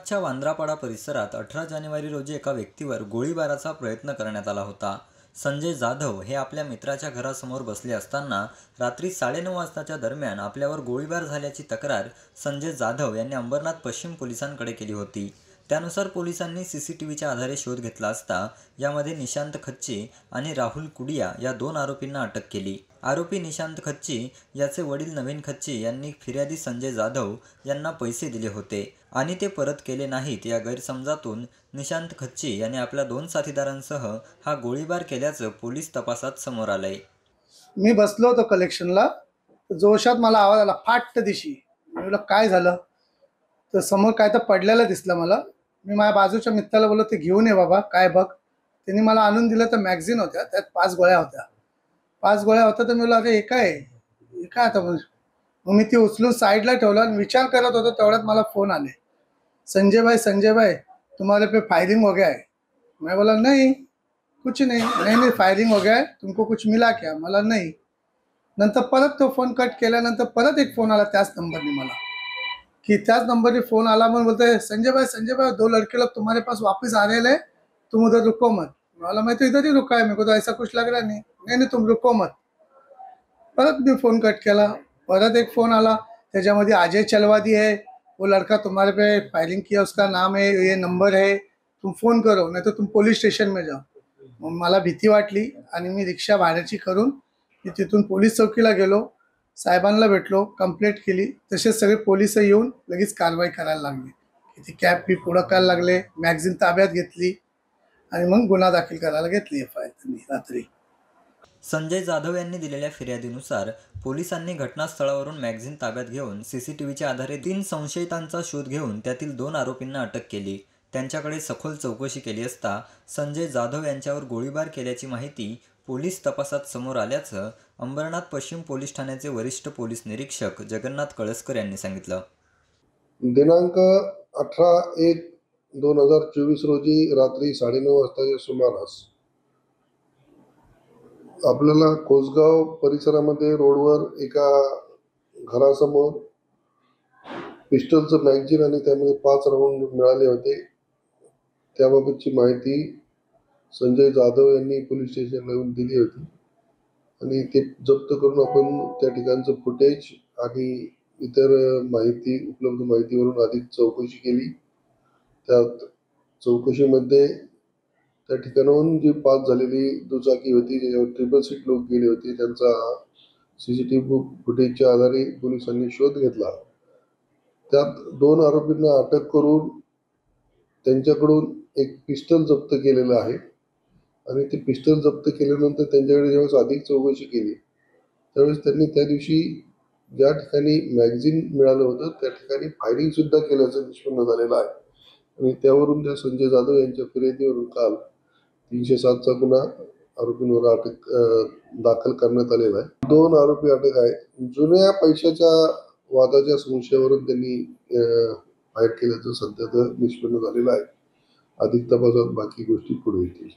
वसमतच्या वांद्रापाडा परिसरात 18 जानेवारी रोजी एका व्यक्तीवर गोळीबाराचा प्रयत्न करण्यात आला होता. संजय जाधव हे आपल्या मित्राच्या घरासमोर बसले असताना रात्री 9:30 वाजताच्या दरम्यान आपल्यावर गोळीबार झाल्याची तक्रार संजय जाधव यांनी अंबरनाथ पश्चिम पोलिसांकडे केली होती. त्यानुसार पोलिसांनी सीसीटीव्हीच्या आधारे शोध घेतला असता यामध्ये निशांत खच्ची आणि राहुल कुडिया या 2 आरोपींना अटक केली. आरोपी निशांत खच्ची याचे वडील नवीन खच्ची यांनी फिर्यादी संजय जाधव यांना पैसे दिले होते आणि ते परत केले नाहीत या गैरसमजातून निशांत खच्ची यांनी आपल्या 2 साथीदारांसह हा गोळीबार केल्याचं पोलीस तपासात समोर आलंय. मी बसलो होतो कलेक्शनला, जोशात मला आवाज आला फाट दिशी. मी म्हटलं काय झालं, तर समोर काय तर पडलेलं दिसलं मला. मी माझ्या बाजूच्या मित्राला बोललो ते घेऊन ये बाबा, काय बघ. त्यांनी मला आणून दिलं तर मॅगझिन होत्या, त्यात 5 गोळ्या होत्या. 5 गोळ्या होत्या तर मी बोललो अरे हे काय आता. मग मी ती उचलून साईडला ठेवलं आणि विचार करत होतो, तेवढ्यात मला फोन आले, संजय भाई तुम्हारे पे फायरिंग हो गया है. मैं बोला नहीं कुछ नहीं फायरिंग हो गया है, तुमको कुछ मिला क्या. मला नाही. नंतर परत तो फोन कट केल्यानंतर परत एक फोन आला त्याच नंबरने मला, कि त्याच नंबरने फोन आला. म्हणून बोलते संजय भाई 2 लड़के लोग तुम्हारे पास वापस आ रहे हैं, तुम उधर रुको मत. मला मैं तो इधर ही रुका है, मेरे को तो ऐसा कुछ लग रहा नहीं तुम रुको मत. परत मी फोन कट केला. परत एक फोन आला, त्याच्यामध्ये अजय चलवादी है, वो लड़का तुम्हारे पे फायरिंग किया, उसका नाम है, ये नंबर है, तुम फोन करो नहीं तो तुम पोलीस स्टेशन में जाओ. मग मला भीती वाटली आणि मी रिक्षा भाड्याची करून मी तिथून पोलीस चौकीला गेलो. साहेबांना भेटलो, कंप्लेंट केली. तसेच सगळे पोलिस येऊन लगेच कारवाई करायला लागली. ती कॅब पी पुढं करायला लागले, मॅगझिन ताब्यात घेतली आणि मग गुन्हा दाखल करायला घेतली एफआयआर त्यांनी रात्री. संजय जाधव यांनी दिलेल्या फिर्यादीनुसार पोलिसांनी घटनास्थळावरून मॅगझिन ताब्यात घेऊन सीसीटीव्हीच्या आधारे 3 संशयितांचा शोध घेऊन त्यातील 2 आरोपींना अटक केली. त्यांच्याकडे सखोल चौकशी केली असता संजय जाधव यांच्यावर गोळीबार केल्याची माहिती पोलीस तपासात समोर आल्याचं अंबरनाथ पश्चिम पोलीस ठाण्याचे वरिष्ठ पोलीस निरीक्षक जगन्नाथ कळसकर यांनी सांगितलं. दिनांक 18/1/2024 रोजी रात्री 9:30 वाजताच्या सुमारास आपल्याला कोसगाव परिसरामध्ये रोडवर एका घरासमोर पिस्टलचं मॅगझिन आणि त्यामध्ये 5 राऊंड मिळाले होते. त्याबाबतची माहिती संजय जाधव यांनी पोलीस स्टेशनला येऊन दिली होती आणि ते जप्त करून आपण त्या ठिकाणचं फुटेज आणि इतर माहिती उपलब्ध माहितीवरून अधिक चौकशी केली. त्या चौकशीमध्ये त्या ठिकाणाहून जी पास झालेली दुचाकी होती ज्याच्यावर 3 सीट लोक गेले होते त्यांचा सीसीटीव्ही फुटेजच्या आधारे पोलिसांनी शोध घेतला. त्यात 2 आरोपींना अटक करून त्यांच्याकडून एक पिस्टल जप्त केलेलं आहे आणि ते पिस्टल जप्त केल्यानंतर त्यांच्याकडे ज्यावेळेस अधिक चौकशी केली त्यावेळेस त्यांनी त्या दिवशी ज्या ठिकाणी मॅगझिन मिळालं होतं त्या ठिकाणी फायरिंग सुद्धा केल्याचं निष्पन्न झालेलं आहे आणि त्यावरून त्या संजय जाधव यांच्या फिर्यादीवरून काल 307चा गुन्हा आरोपींवर दाखल करण्यात आलेला आहे. 2 आरोपी अटक आहेत. जुन्या पैशाच्या वादाच्या संशयावरून त्यांनी फायर केल्याचं सध्या तर निष्पन्न झालेलं आहे. अधिक तपासात बाकी गोष्टी पुढे येतील.